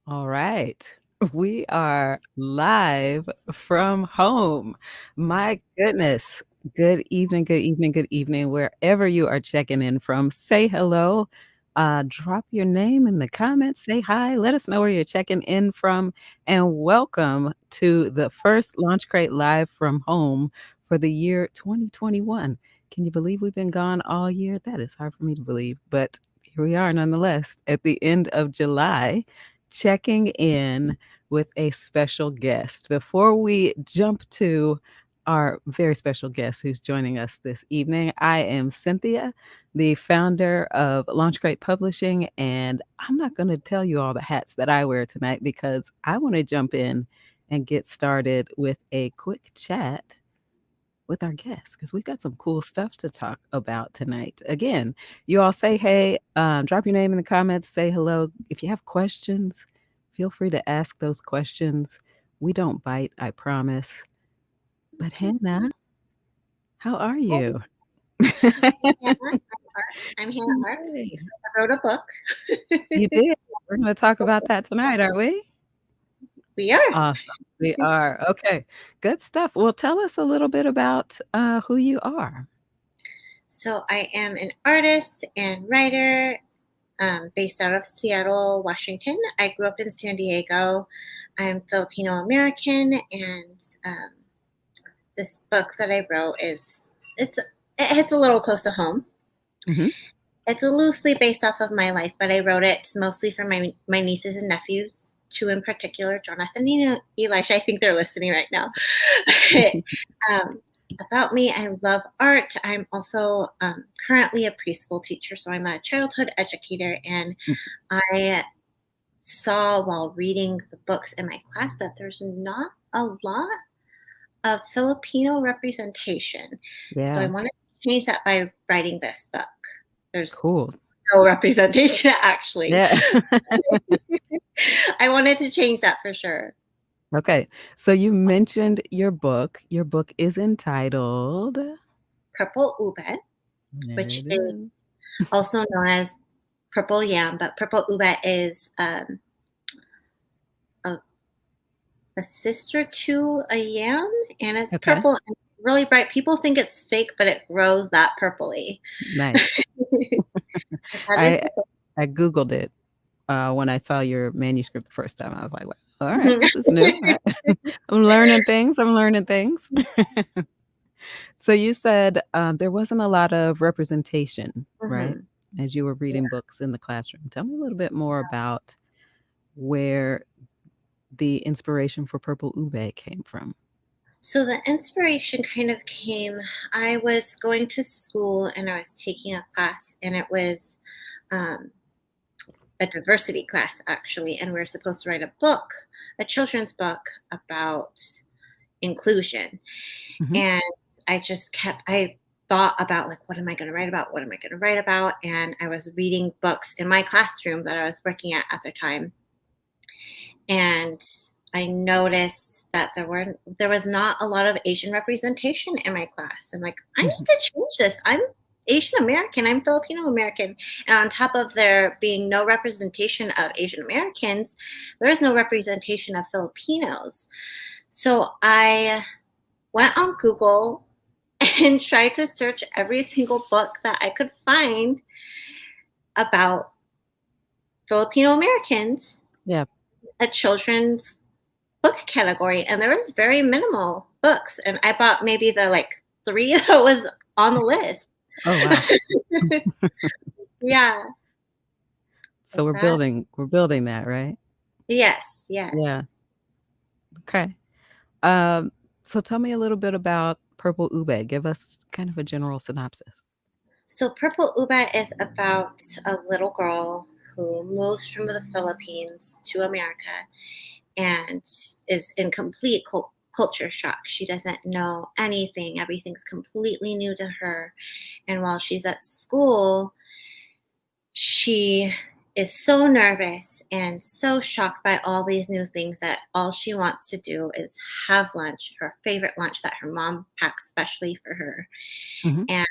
All right. We are live from home. My goodness. Good evening, good evening, good evening. Wherever you are checking in from, say hello. Drop your name in the comments, say hi, let us know where you're checking in from, and welcome to the first LaunchCrate Live from home for the year 2021. Can you believe we've been gone all year? That is hard for me to believe, but here we are nonetheless at the end of July, checking in with a special guest. Before we jump to our very special guest who's joining us this evening, I am Cynthia, the founder of LaunchCrate Publishing, and I'm not going to tell you all the hats that I wear tonight because I want to jump in and get started with a quick chat with our guests because we've got some cool stuff to talk about tonight. Again, you all say hey, drop your name in the comments, say hello. If you have questions, feel free to ask those questions. We don't bite, I promise. But Hannah, how are Hi, you? Hannah. I'm Hannah Arp. Yay. I wrote a book. You did. We're going to talk about that tonight, are we? We are. Awesome. We are. Okay. Good stuff. Well, tell us a little bit about who you are. So I am an artist and writer based out of Seattle, Washington. I grew up in San Diego. I'm Filipino American, and this book that I wrote it hits a little close to home. Hmm. It's loosely based off of my life, but I wrote it mostly for my nieces and nephews, two in particular, Jonathan and Elisha. I think they're listening right now. um, about me, I love art. I'm also currently a preschool teacher, so I'm a childhood educator, and I saw while reading the books in my class that there's not a lot of Filipino representation. So I Yeah. wanted to change that by writing this book. There's Cool. no representation, actually. Yeah. I wanted to change that for sure. Okay. So you mentioned your book. Your book is entitled. Purple ube, There which it is is. also known as purple yam, but purple ube is a, a sister to a yam, and it's Okay. purple and really bright. People think it's fake, but it grows that purpley. Nice. That is I the book. I Googled it when I saw your manuscript the first time. I was like, well, all right, this is new. I'm learning things. I'm learning things. So you said there wasn't a lot of representation, right? Mhm. As you were Yeah. reading books in the classroom. Tell me a little bit more about where the inspiration for Purple Ube came from. So the inspiration kind of came. I was going to school and I was taking a class, and it was um, a diversity class actually, and we were supposed to write a book, a children's book about inclusion. Hmm. And I thought about, like, what am I going to write about? What am I going to write about? And I was reading books in my classroom that I was working at the time. And I noticed that there was not a lot of Asian representation in my class. I'm like, I need to change this. I'm Asian American. I'm Filipino American. And on top of there being no representation of Asian Americans, there is no representation of Filipinos. So I went on Google and tried to search every single book that I could find about Filipino Americans, Yeah. a children's book category, and there was very minimal books, and I bought maybe the like three that was on the list. Oh wow. Yeah. So That. we're building that, right? Yes, yes. Yeah. Okay. Um, so tell me a little bit about Purple Ube. Give us kind of a general synopsis. So Purple Uba is about a little girl who moves from the Philippines to America and is in complete culture shock. She doesn't know anything. Everything's completely new to her. And while she's at school, she is so nervous and so shocked by all these new things that all she wants to do is have lunch, her favorite lunch that her mom packs specially for her. Hmm. And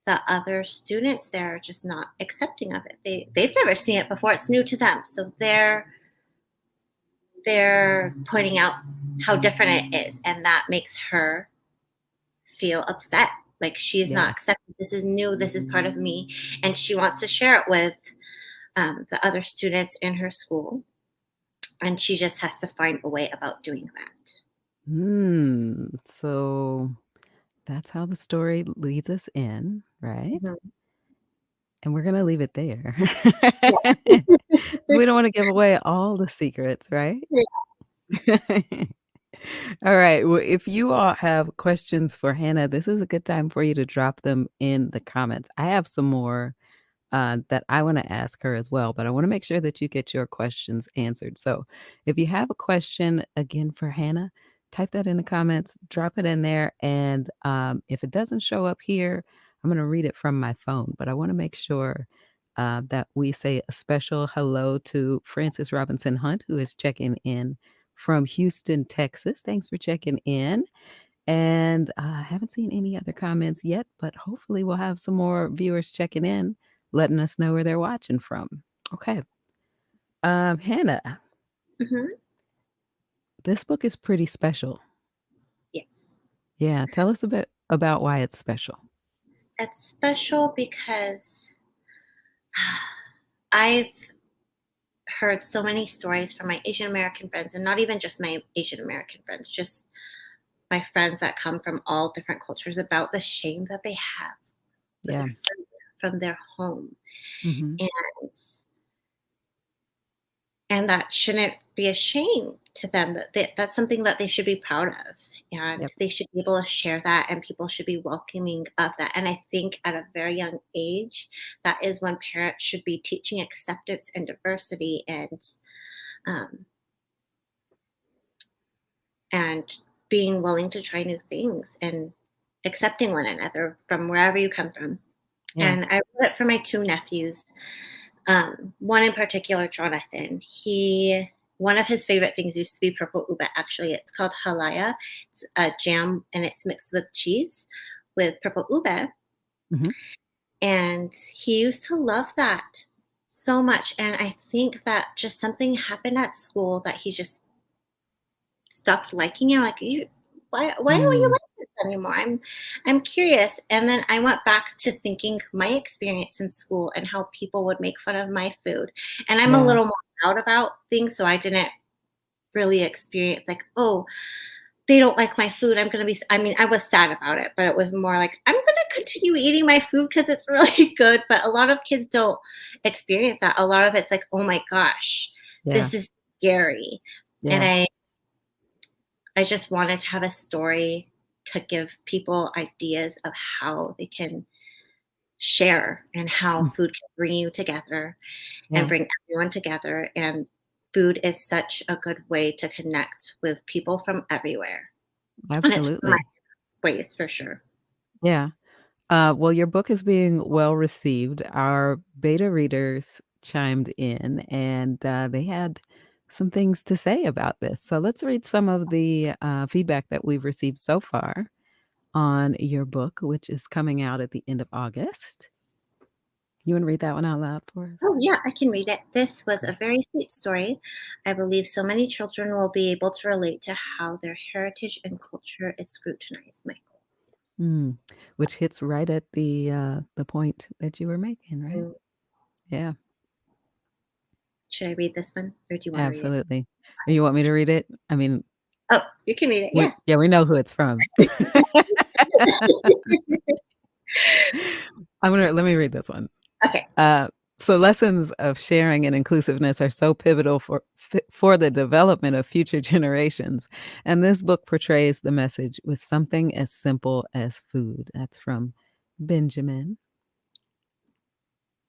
the other students there are just not accepting of it. They've never seen it before. It's new to them. So they're they're pointing out how different it is, and that makes her feel upset. Like she's not Yeah. accepted. This is new. This is part of me, and she wants to share it with the other students in her school, and she just has to find a way about doing that. So that's how the story leads us in, right? Mhm. And we're gonna leave it there. Yeah. We don't wanna give away all the secrets, right? Yeah. All right. Well, if you all have questions for Hannah, this is a good time for you to drop them in the comments. I have some more that I want to ask her as well, but I want to make sure that you get your questions answered. So if you have a question again for Hannah, type that in the comments, drop it in there. And if it doesn't show up here, I'm going to read it from my phone, but I want to make sure that we say a special hello to Francis Robinson Hunt, who is checking in from Houston, Texas. Thanks for checking in. And I haven't seen any other comments yet, but hopefully we'll have some more viewers checking in, letting us know where they're watching from. Okay. Hannah, Hmm. this book is pretty special. Yes. Yeah, tell us a bit about why it's special. It's special because I've heard so many stories from my Asian American friends, and not even just my Asian American friends, just my friends that come from all different cultures, about the shame that they have that Yeah. they're from their home. Hmm. And that shouldn't be a shame to them, that's something that they should be proud of, and Yep. they should be able to share that, and people should be welcoming of that. And I think at a very young age, that is when parents should be teaching acceptance and diversity, um, and being willing to try new things and accepting one another from wherever you come from. Yeah. And I wrote it for my two nephews. One in particular, Jonathan. He One of his favorite things used to be purple ube. Actually, it's called halaya. It's a jam, and it's mixed with cheese with purple ube. Hmm. And he used to love that so much. And I think that just something happened at school that he just stopped liking it. Like, why don't you Mm. like this anymore? I'm curious. And then I went back to thinking my experience in school and how people would make fun of my food. And I'm a Yeah. little more out about things, so I didn't really experience like, oh, they don't like my food. I mean, I was sad about it, but it was more like, I'm going to continue eating my food because it's really good. But a lot of kids don't experience that. A lot of it's like, oh my gosh, Yeah. this is scary. And Yeah. I just wanted to have a story to give people ideas of how they can share, and how Mm. food can bring you together and Yeah. bring everyone together. And food is such a good way to connect with people from everywhere. And it's one of Absolutely. my ways for sure. Yeah. Well, your book is being well received. Our beta readers chimed in and they had some things to say about this. So let's read some of the feedback that we've received so far on your book, which is coming out at the end of August. You want to read that one out loud for us? Oh, yeah, I can read it. This was a Okay. very sweet story. I believe so many children will be able to relate to how their heritage and culture is scrutinized, Michael. Mm, which hits right at the point that you were making, right? Mm, Yeah, should I read this one, or do you want to read it? absolutely. You want me to read it? I mean, Oh, you can read it. we Yeah. yeah, we know who it's from. Let me read this one. Okay. Uh, so lessons of sharing and inclusiveness are so pivotal for the development of future generations. And this book portrays the message with something as simple as food. That's from Benjamin.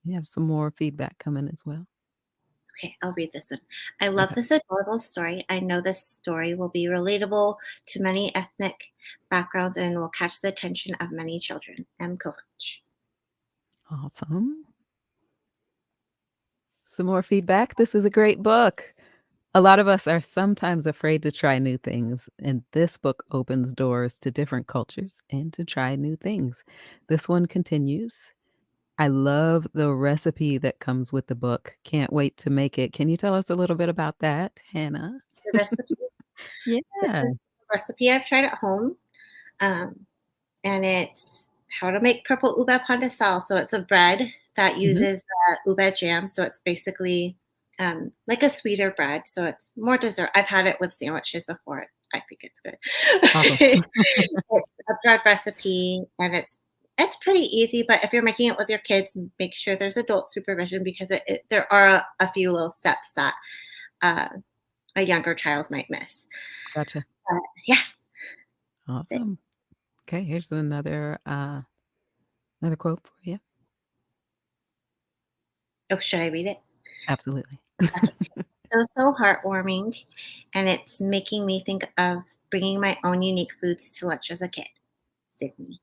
You have some more feedback coming as well. Okay, I'll read this one. I love Okay. this adorable story. I know this story will be relatable to many ethnic backgrounds and will catch the attention of many children. M. Coach. Awesome. Some more feedback. This is a great book. A lot of us are sometimes afraid to try new things, and this book opens doors to different cultures and to try new things. This one continues. I love the recipe that comes with the book. Can't wait to make it. Can you tell us a little bit about that, Hannah? the recipe. This Yeah. is a recipe I've tried at home, um, and it's how to make purple ube pandesal. So it's a bread that Mhm. uses ube jam. So it's basically like a sweeter bread. So it's more dessert. I've had it with sandwiches before. I think it's good. Awesome. It's a bread recipe, and it's pretty easy. But if you're making it with your kids, make sure there's adult supervision because there are a few little steps that uh, a younger child might miss. Gotcha. Yeah. Awesome. Okay, here's another quote for you. Oh, should I read it? Absolutely. Okay. So heartwarming, and it's making me think of bringing my own unique foods to lunch as a kid. Sydney.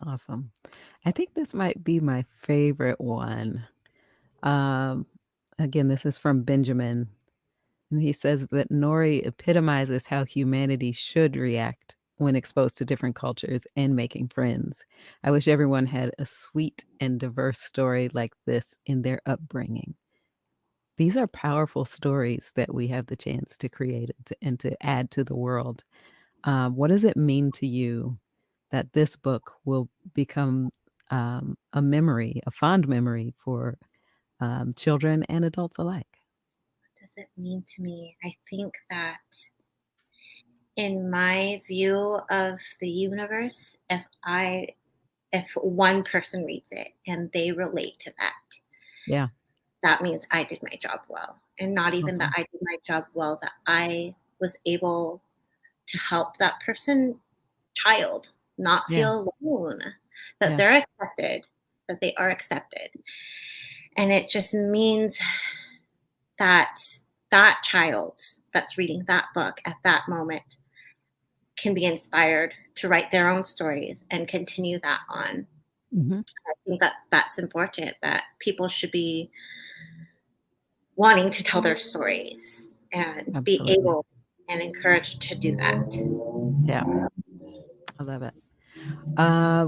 Awesome. I think this might be my favorite one. Um, Again, this is from Benjamin, and he says that Nori epitomizes how humanity should react when exposed to different cultures and making friends. I wish everyone had a sweet and diverse story like this in their upbringing. These are powerful stories that we have the chance to create and to add to the world. What does it mean to you that this book will become a memory, a fond memory for children and adults alike? What does it mean to me? I think that in my view of the universe, if one person reads it and they relate to that, Yeah, that means I did my job well. And not even that awesome. I did my job well, that I was able to help that person child not Yeah, feel alone, that yeah. they're accepted, that they are accepted. And it just means that that child that's reading that book at that moment can be inspired to write their own stories and continue that on. Mhm. I think that that's important, that people should be wanting to tell their stories and be Absolutely. able and encouraged to do that. Yeah, I love it.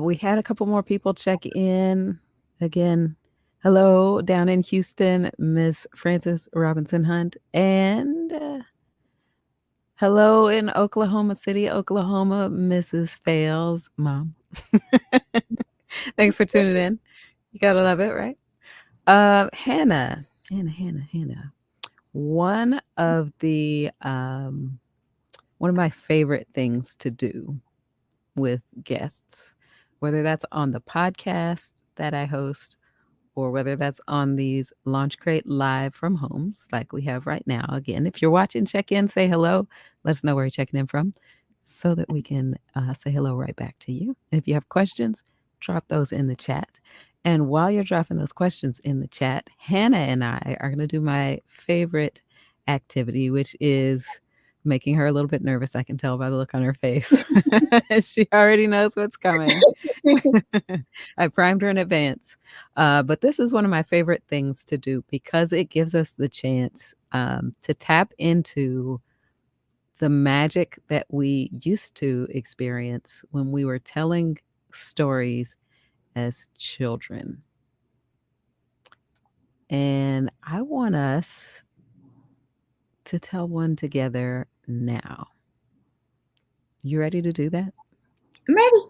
We had a couple more people check in. Again, hello down in Houston, Miss Frances Robinson Hunt, and hello in Oklahoma City, Oklahoma, Mrs. Fails' mom. Thanks for tuning in. You gotta love it, right? Hannah. One of the one of my favorite things to do with guests, whether that's on the podcast that I host or whether that's on these LaunchCrate live from homes like we have right now. Again, if you're watching, check in, say hello, let us know where you're checking in from so that we can say hello right back to you. And if you have questions, drop those in the chat. And while you're dropping those questions in the chat, Hannah and I are going to do my favorite activity, which is making her a little bit nervous. I can tell by the look on her face. She already knows what's coming. I primed her in advance. But this is one of my favorite things to do because it gives us the chance to tap into the magic that we used to experience when we were telling stories as children. And I want us to tell one together now. You ready to do that? I'm ready.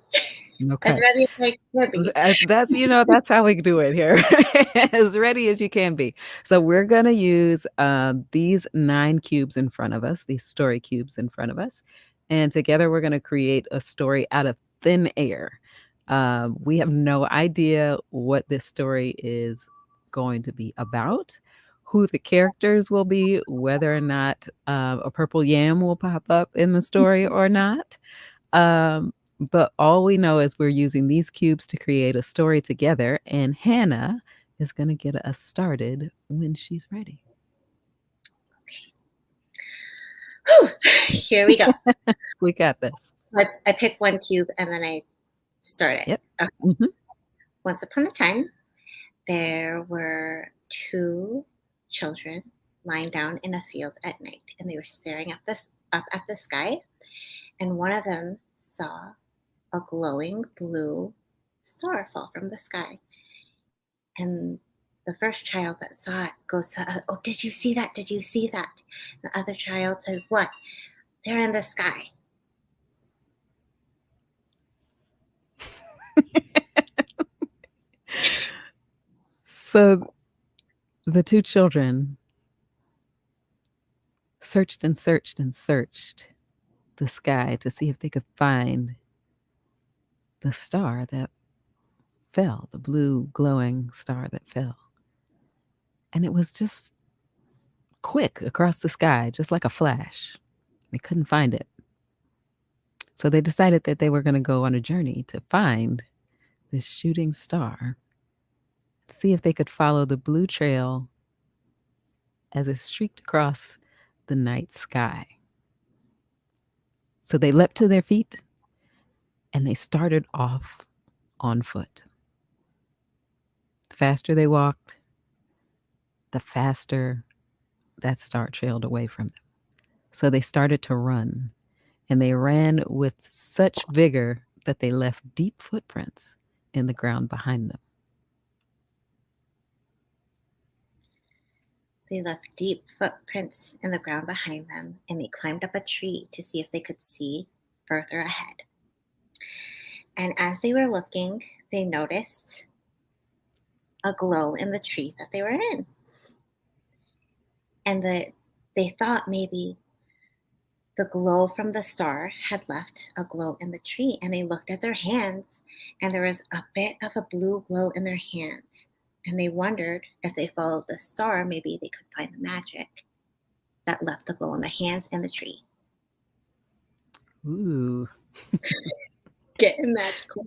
As Okay. ready as I can be. That's that's how we do it here. As ready as you can be. So we're gonna use these 9 cubes in front of us, these story cubes in front of us, and together we're gonna create a story out of thin air. We have no idea what this story is going to be about, who the characters will be, whether or not a purple yam will pop up in the story or not. Um, but all we know is we're using these cubes to create a story together, and Hannah is going to get us started when she's ready. Whew. Here we go. We got this. I pick one cube and then I start it. Yep. Okay. Mhm. Once upon a time, there were two children lying down in a field at night, and they were staring up at the sky. And one of them saw a glowing blue star fall from the sky. And the first child that saw it goes, "Oh, did you see that? Did you see that?" The other child said, "What?" "They're in the sky." So the two children searched and searched and searched the sky to see if they could find the star that fell, the blue glowing star that fell. And it was just quick across the sky, just like a flash. They couldn't find it. So they decided that they were going to go on a journey to find this shooting star, see if they could follow the blue trail as it streaked across the night sky. So they leapt to their feet and they started off on foot. The faster they walked, the faster that star trailed away from them. So they started to run, and they ran with such vigor that they left deep footprints in the ground behind them. They left deep footprints in the ground behind them, and they climbed up a tree to see if they could see further ahead. And as they were looking, they noticed a glow in the tree that they were in. And they thought maybe the glow from the star had left a glow in the tree. And they looked at their hands, and there was a bit of a blue glow in their hands. And they wondered if they followed the star, maybe they could find the magic that left the glow in the hands and the tree. Ooh. Getting magical.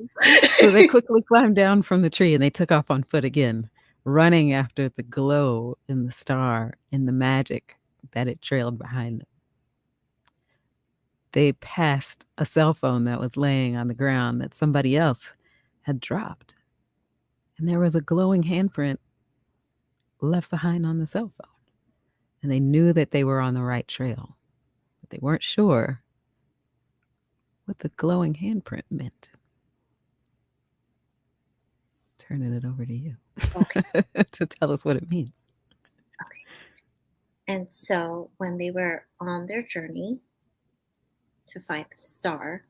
So they quickly climbed down from the tree and they took off on foot again, running after the glow in the star and the magic that it trailed behind them. They passed a cell phone that was laying on the ground that somebody else had dropped. And there was a glowing handprint left behind on the cell phone. And they knew that they were on the right trail, but they weren't sure what the glowing handprint meant. Turning it over to you. Okay. To tell us what it means. Okay. And so when they were on their journey to find the star,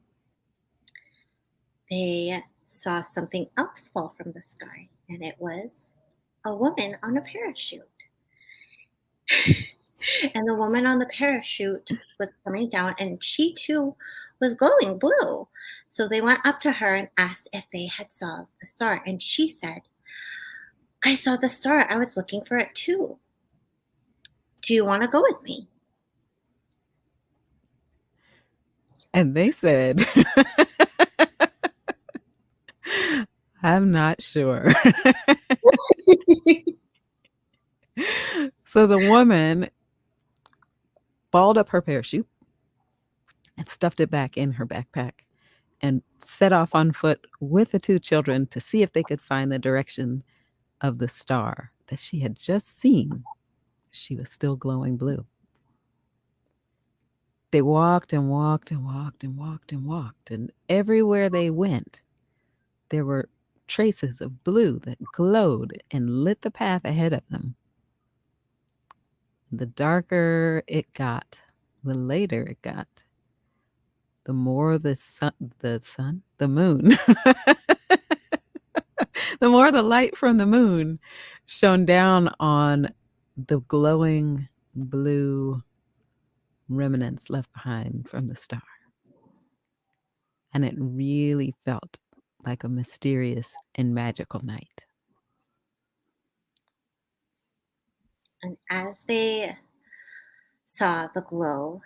they saw something else fall from the sky, and it was a woman on a parachute. And the woman on the parachute was coming down, and she too was glowing blue. So they went up to her and asked if they had saw the star, and she said, "I saw the star. I was looking for it too. Do you want to go with me?" And they said, I'm not sure. So the woman balled up her parachute and stuffed it back in her backpack and set off on foot with the two children to see if they could find the direction of the star that she had just seen. She was still glowing blue. They walked and walked and walked and walked and walked, and everywhere they went, there were traces of blue that glowed and lit the path ahead of them. The darker it got, the later it got, the more the moon, the more the light from the moon shone down on the glowing blue remnants left behind from the star. And it really felt like a mysterious and magical night. And as they saw the glow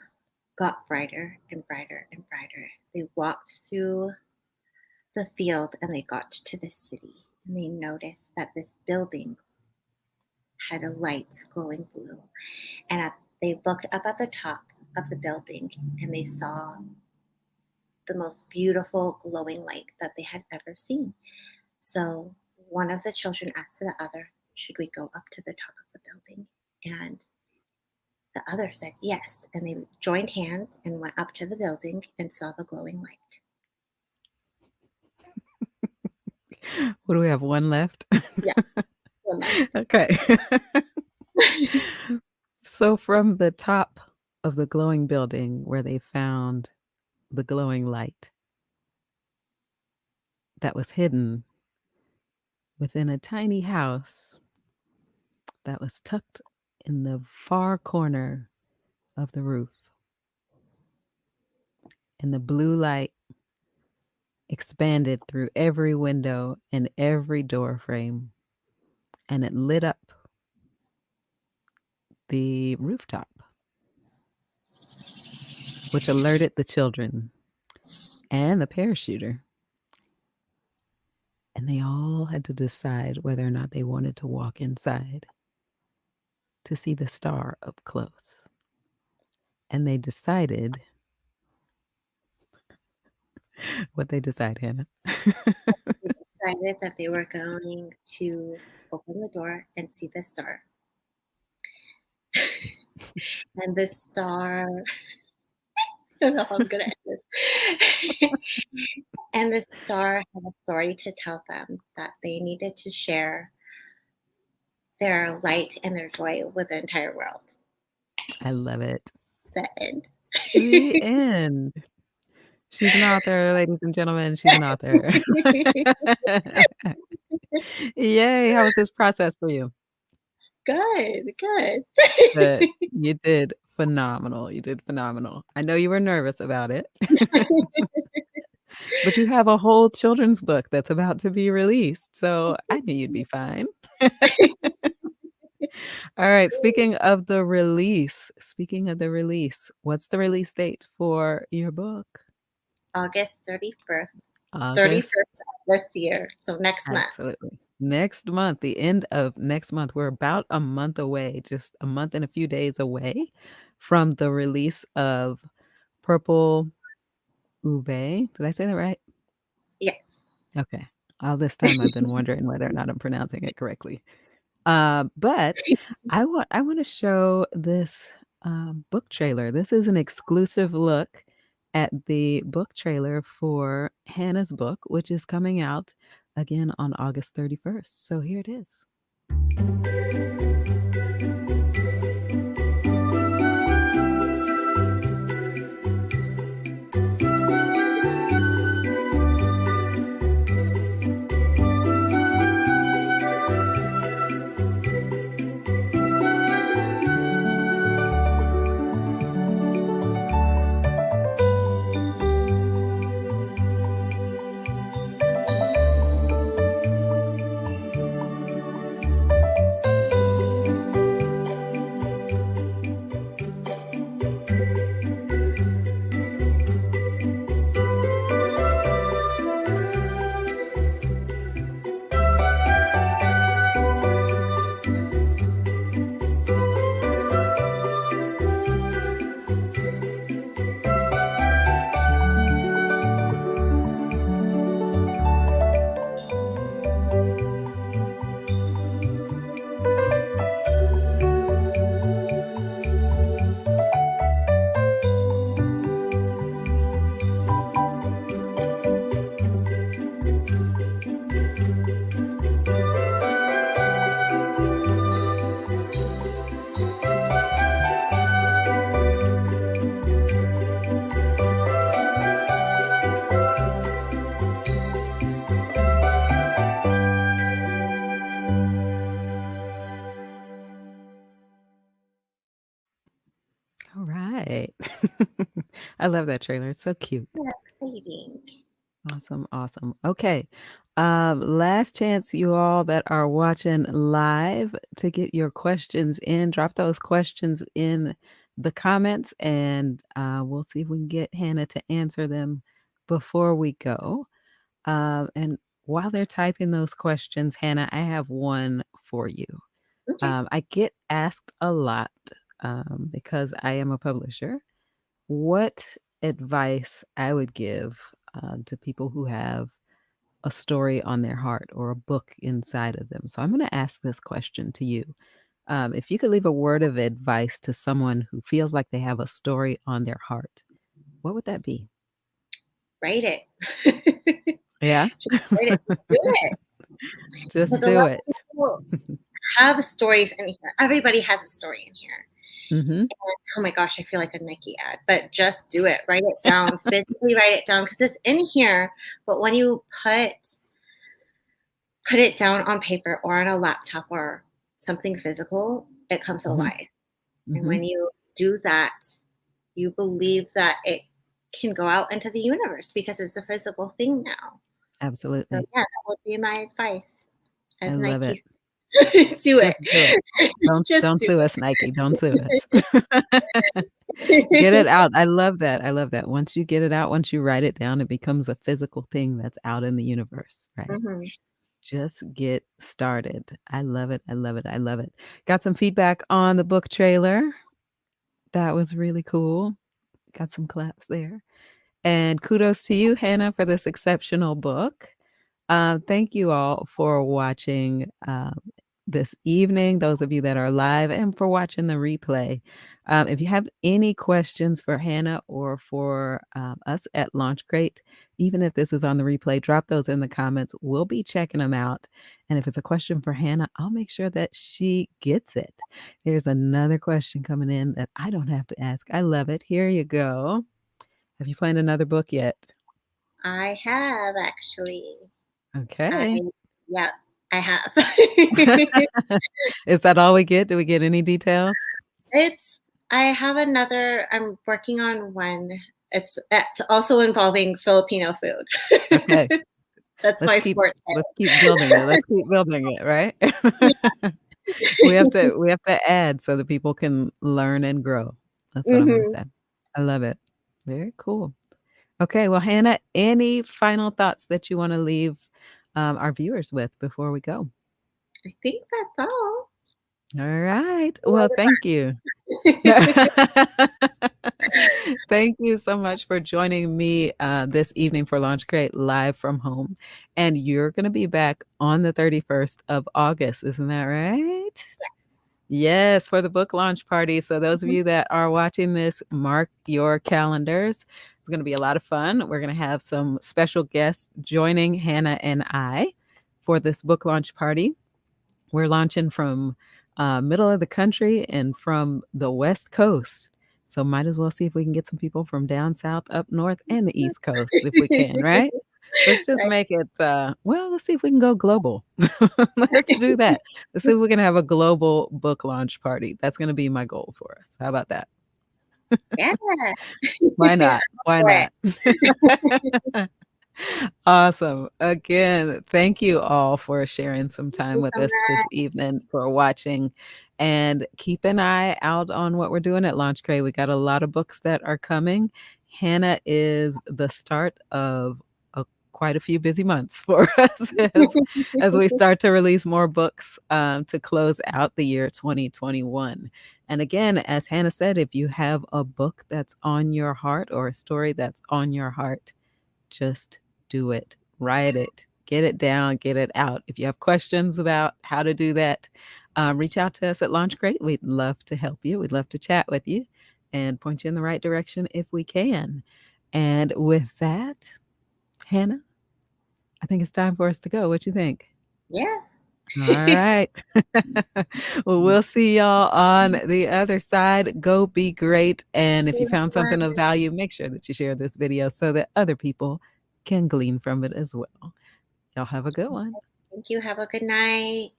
got brighter and brighter and brighter, they walked through the field and they got to the city. And they noticed that this building had a light glowing blue. And they looked up at the top of the building and they saw the most beautiful glowing light that they had ever seen. So one of the children asked the other, "Should we go up to the top of the building?" And the other said yes. And they joined hands and went up to the building and saw the glowing light. What do we have? One left? Yeah. One life. Okay. So from the top of the glowing building where they found the glowing light that was hidden within a tiny house that was tucked in the far corner of the roof, and the blue light expanded through every window and every door frame, and it lit up the rooftop, which alerted the children and the parachuter. And they all had to decide whether or not they wanted to walk inside to see the star up close. And they decided what they decide, Hannah. They decided that they were going to open the door and see the star. And the star, I don't know how I'm going to end this. And the star had a story to tell them that they needed to share their light and their joy with the entire world. I love it. The end. The end. She's an author, ladies and gentlemen. She's an author. Yay. How was this process for you? Good, good. Good. You did phenomenal. You did phenomenal. I know you were nervous about it, but you have a whole children's book that's about to be released, so I knew you'd be fine. All right, speaking of the release, what's the release date for your book? August 31st. August 31st of this year. So next month. Absolutely. Next month, the end of next month, we're about a month away, just a month and a few days away from the release of Purple Ube. Did I say that right? Yes. Okay. All this time I've been wondering whether or not I'm pronouncing it correctly. But I want to show this book trailer. This is an exclusive look at the book trailer for Hannah's book, which is coming out again on August 31st. So here it is. All right. I love that trailer. It's so cute. Exciting. Awesome, awesome. Okay. Last chance, you all that are watching live to get your questions in. Drop those questions in the comments and we'll see if we can get Hannah to answer them before we go. And while they're typing those questions, Hannah, I have one for you. Okay. I get asked a lot because I am a publisher what advice I would give to people who have a story on their heart or a book inside of them. So I'm going to ask this question to you. If you could leave a word of advice to someone who feels like they have a story on their heart, what would that be? Write it. Yeah. Just write it. Do it. Just Because a do lot of it. people have stories in here. Everybody has a story in here. Mhm. And, oh my gosh, I feel like a Nike ad, but just do it. Write it down, physically write it down because it's in here. But when you put it down on paper or on a laptop or something physical, it comes Mhm. alive. And Mhm. when you do that, you believe that it can go out into the universe because it's a physical thing now. So Absolutely. yeah, that would be my advice I as love Nike. it. Do Just it. do it. Just Don't do sue us, Nike. Don't sue us. Get it out. I love that. I love that. Once you get it out, once you write it down, it becomes a physical thing that's out in the universe, right? Mhm. Just get started. I love it. I love it. I love it. Got some feedback on the book trailer. That was really cool. Got some claps there. And kudos to you, Hannah, for this exceptional book. Thank you all for watching this evening, those of you that are live, and for watching the replay. If you have any questions for Hannah or for us at LaunchCrate, even if this is on the replay, drop those in the comments. We'll be checking them out. And if it's a question for Hannah, I'll make sure that she gets it. There's another question coming in that I don't have to ask. I love it. Here you go. Have you planned another book yet? I have actually. I Okay. yeah, I have. Is that all we get? Do we get any details? It's I have another I'm working on one. It's also involving Filipino Okay. food. That's Let's my keep forte. let's keep building it. Let's keep building it, right? Yeah. We have to add so that people can learn and grow. That's what I'm gonna Mhm. say. I love it. Very cool. Okay, well, Hannah, any final thoughts that you wanna leave, our viewers with before we go? I think that's all. Alright. Well, thank you. Thank you so much for joining me this evening for Launch Crate live from home. And you're going to be back on the 31st of August, isn't that right? Yes, for the book launch party. So, those of Mhm. you that are watching this, mark your calendars. It's going to be a lot of fun. We're going to have some special guests joining Hannah and I for this book launch party. We're launching from middle of the country and from the West Coast. So might as well see if we can get some people from down south, up north, and the East Coast if we can, right? Let's just Right. make it, well, let's see if we can go global. Let's do that. Let's see if we can have a global book launch party. That's going to be my goal for us. How about that? Yeah. Why not? Why For it. not? Awesome. Again, thank you all for sharing some Thank time you with so us this much. evening, for watching, and keep an eye out on what we're doing at LaunchCrate. We got a lot of books that are coming. Hannah is the start of quite a few busy months for us as we start to release more books to close out the year 2021. And again, as Hannah said, if you have a book that's on your heart or a story that's on your heart, just do it. Write it. Get it down. Get it out. If you have questions about how to do that, reach out to us at LaunchCrate. We'd love to help you. We'd love to chat with you and point you in the right direction if we can. And with that, Hannah, I think it's time for us to go. What you think? Yeah. All right. Well, we'll see y'all on the other side. Go be great. And if you found something of value, make sure that you share this video so that other people can glean from it as well. Y'all have a good one. Thank you. Have a good night.